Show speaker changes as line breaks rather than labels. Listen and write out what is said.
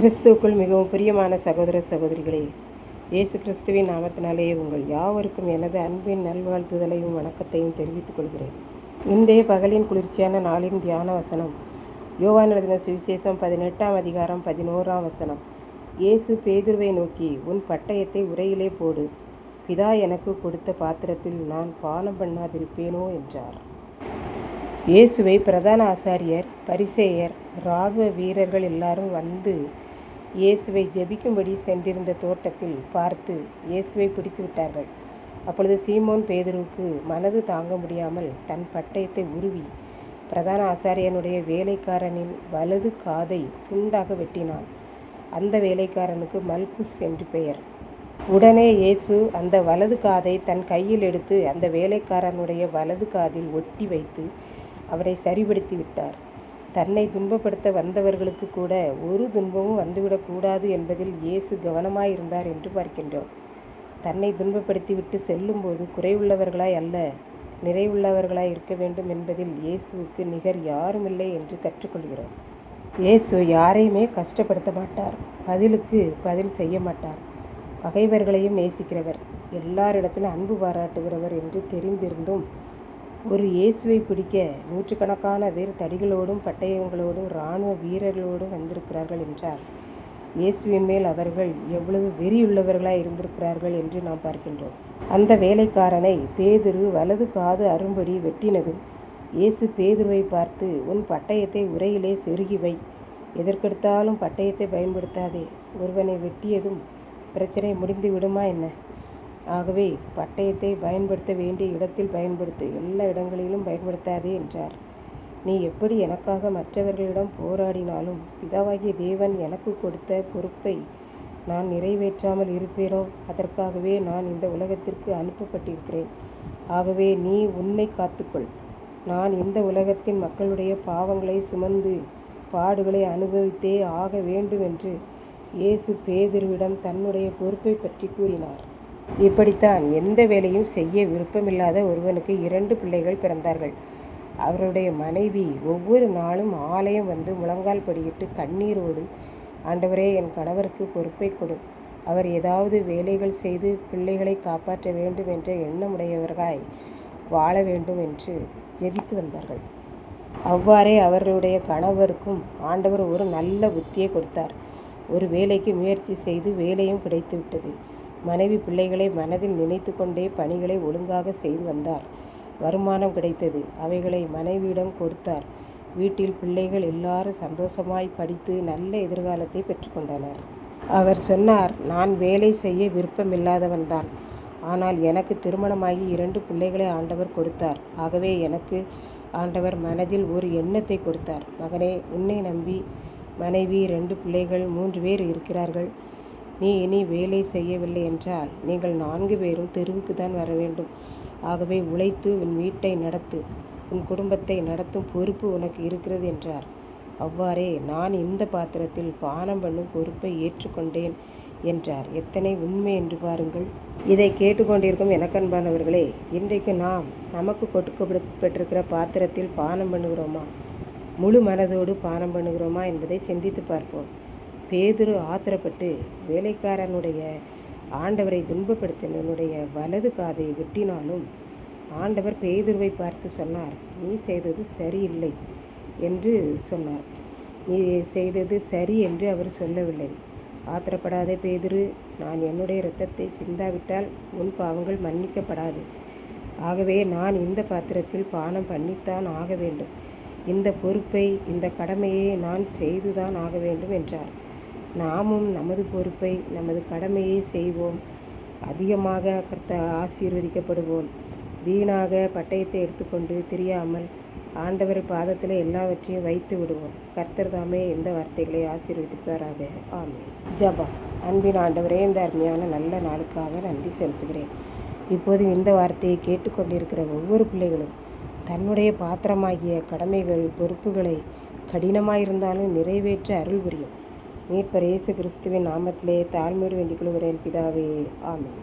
கிறிஸ்துவுக்குள் மிகவும் பிரியமான சகோதர சகோதரிகளே, இயேசு கிறிஸ்துவின் நாமத்தினாலே உங்கள் யாவருக்கும் எனது அன்பின் நல்வாழ்த்துதலையும் வணக்கத்தையும் தெரிவித்துக் கொள்கிறேன். இன்றைய பகலின் குளிர்ச்சியான நாளின் தியான வசனம் யோவான் எழுதின சுவிசேஷம் 18ஆம் அதிகாரம் 11ஆம் வசனம். இயேசு பேதுருவை நோக்கி, உன் பட்டயத்தை உரையிலே போடு, பிதா எனக்கு கொடுத்த பாத்திரத்தில் நான் பானம் பண்ணாதிருப்பேனோ என்றார். இயேசுவை பிரதான ஆசாரியர், பரிசேயர், இராணுவ வீரர்கள் எல்லாரும் வந்து இயேசுவை ஜெபிக்கும்படி சென்றிருந்த தோட்டத்தில் பார்த்து இயேசுவை பிடித்து விட்டார்கள். அப்பொழுது சீமோன் பேதுருவுக்கு மனது தாங்க முடியாமல் தன் பட்டயத்தை உருவி பிரதான ஆசாரியனுடைய வேலைக்காரனின் வலது காதை துண்டாக வெட்டினான். அந்த வேலைக்காரனுக்கு மல்குஸ் என்று பெயர். உடனே இயேசு அந்த வலது காதை தன் கையில் எடுத்து அந்த வேலைக்காரனுடைய வலது காதில் ஒட்டி வைத்து அவரை சரிபடுத்தி விட்டார். தன்னை துன்பப்படுத்த வந்தவர்களுக்கு கூட ஒரு துன்பமும் வந்துவிடக்கூடாது என்பதில் இயேசு கவனமாயிருந்தார் என்று பார்க்கின்றோம். தன்னை துன்பப்படுத்திவிட்டு செல்லும்போது குறைவுள்ளவர்களாய் அல்ல, நிறைவுள்ளவர்களாய் இருக்க வேண்டும் என்பதில் இயேசுவுக்கு நிகர் யாருமில்லை என்று கற்றுக்கொள்கிறோம். இயேசு யாரையுமே கஷ்டப்படுத்த மாட்டார், பதிலுக்கு பதில் செய்ய மாட்டார். பகைவர்களையும் நேசிக்கிறவர், எல்லாரிடத்திலும் அன்பு பாராட்டுகிறவர் என்று தெரிந்திருந்தும் ஒரு இயேசுவை பிடிக்க நூற்றுக்கணக்கான பேர் தடிகளோடும் பட்டயங்களோடும் இராணுவ வீரர்களோடும் வந்திருக்கிறார்கள் என்றால் இயேசுவின் மேல் அவர்கள் எவ்வளவு வெறியுள்ளவர்களாய் இருந்திருக்கிறார்கள் என்று நாம் பார்க்கின்றோம். அந்த வேலைக்காரனை பேதுரு வலது காது அரும்படி வெட்டினதும் இயேசு பேதுருவை பார்த்து, உன் பட்டயத்தை உரையிலே செருகி வை, எதற்கெடுத்தாலும் பட்டயத்தை பயன்படுத்தாதே, ஒருவனை வெட்டியதும் பிரச்சனை முடிந்து விடுமா என்ன? ஆகவே பட்டயத்தை பயன்படுத்த வேண்டிய இடத்தில் பயன்படுத்து, எல்லா இடங்களிலும் பயன்படுத்தாதே என்றார். நீ எப்படி எனக்காக மற்றவர்களிடம் போராடினாலும் பிதாவாகிய தேவன் எனக்கு கொடுத்த பொறுப்பை நான் நிறைவேற்றாமல் இருப்பேனோ? அதற்காகவே நான் இந்த உலகத்திற்கு அனுப்பப்பட்டிருக்கிறேன். ஆகவே நீ உன்னை காத்துக்கொள். நான் இந்த உலகத்தின் மக்களுடைய பாவங்களை சுமந்து பாடுகளை அனுபவித்தே ஆக வேண்டும் என்று இயேசு பேதுருவிடம் தன்னுடைய பொறுப்பை பற்றி கூறினார். இப்படித்தான் எந்த வேலையும் செய்ய விருப்பமில்லாத ஒருவனுக்கு 2 பிள்ளைகள் பிறந்தார்கள். அவருடைய மனைவி ஒவ்வொரு நாளும் ஆலயம் வந்து முழங்கால் படியிட்டு கண்ணீரோடு, ஆண்டவரே, என் கணவருக்கு பொறுப்பை கொடு, அவர் ஏதாவது வேலைகள் செய்து பிள்ளைகளை காப்பாற்ற வேண்டும் என்ற எண்ணமுடையவர்களாய் வாழ வேண்டும் என்று ஜெபித்து வந்தார்கள். அவ்வாறே அவர்களுடைய கணவருக்கும் ஆண்டவர் ஒரு நல்ல புத்தியை கொடுத்தார். ஒரு வேலைக்கு முயற்சி செய்து வேலையும் கிடைத்துவிட்டது. மனைவி பிள்ளைகளை மனதில் நினைத்து கொண்டே பணிகளை ஒழுங்காக செய்து வந்தார். வருமானம் கிடைத்தது. அவைகளை மனைவியிடம் கொடுத்தார். வீட்டில் பிள்ளைகள் எல்லாரும் சந்தோஷமாய் படித்து நல்ல எதிர்காலத்தை பெற்றுக்கொண்டனர். அவர் சொன்னார், நான் வேலை செய்ய விருப்பமில்லாதவன்தான், ஆனால் எனக்கு திருமணமாகி 2 பிள்ளைகளை ஆண்டவர் கொடுத்தார். ஆகவே எனக்கு ஆண்டவர் மனதில் ஒரு எண்ணத்தை கொடுத்தார். மகனே, உன்னை நம்பி மனைவி, 2 பிள்ளைகள், 3 பேர் இருக்கிறார்கள். நீ இனி வேலை செய்யவில்லை என்றால் நீங்கள் 4 பேரும் தெருவுக்கு தான் வர வேண்டும். ஆகவே உழைத்து உன் வீட்டை நடத்து, உன் குடும்பத்தை நடத்தும் பொறுப்பு உனக்கு இருக்கிறது என்றார். அவ்வாறே நான் இந்த பாத்திரத்தில் பானம் பண்ணும் பொறுப்பை ஏற்றுக்கொண்டேன் என்றார். எத்தனை உண்மை என்று பாருங்கள். இதை கேட்டுக்கொண்டிருக்கும் எனக்கன்பானவர்களே, இன்றைக்கு நாம் நமக்கு கொடுக்கப்பட்டிருக்கிற பாத்திரத்தில் பானம் பண்ணுகிறோமா? முழு மனதோடு பானம் பண்ணுகிறோமா என்பதை சிந்தித்து பார்ப்போம். பேதுரு ஆத்திரப்பட்டு வேலைக்காரனுடைய ஆண்டவரை துன்பப்படுத்தினுடைய வலது காதை வெட்டினாலும் ஆண்டவர் பேதுருவை பார்த்து சொன்னார், நீ செய்தது சரியில்லை என்று சொன்னார். நீ செய்தது சரி என்று அவர் சொல்லவில்லை. ஆத்திரப்படாதே பேதுரு, நான் என்னுடைய இரத்தத்தை சிந்தாவிட்டால் உன் பாவங்கள் மன்னிக்கப்படாது. ஆகவே நான் இந்த பாத்திரத்தில் பானம் பண்ணித்தான் ஆக வேண்டும். இந்த பொறுப்பை, இந்த கடமையை நான் செய்துதான் ஆக வேண்டும் என்றார். நாமும் நமது பொறுப்பை, நமது கடமையை செய்வோம். அதிகமாக ஆசீர்வதிக்கப்படுவோம். வீணாக பட்டயத்தை எடுத்துக்கொண்டு தெரியாமல் ஆண்டவர் பாதத்தில் எல்லாவற்றையும் வைத்து விடுவோம். கர்த்தர் தாமே இந்த வார்த்தைகளை ஆசீர்வதிப்பாராக. ஆமென். ஜெபம். அன்பின் ஆண்டவரே, இந்த அருமையான நல்ல நாளுக்காக நன்றி செலுத்துகிறேன். இப்போது இந்த வார்த்தையை கேட்டுக்கொண்டிருக்கிற ஒவ்வொரு பிள்ளைகளும் தன்னுடைய பாத்திரமாகிய கடமைகள், பொறுப்புகளை கடினமாயிருந்தாலும் நிறைவேற்ற அருள் புரியும். மீட்பர் இயேசு கிறிஸ்துவின் நாமத்திலே தாழ்மையோடு வேண்டிக் கொள்கிறேன் பிதாவே. ஆமென்.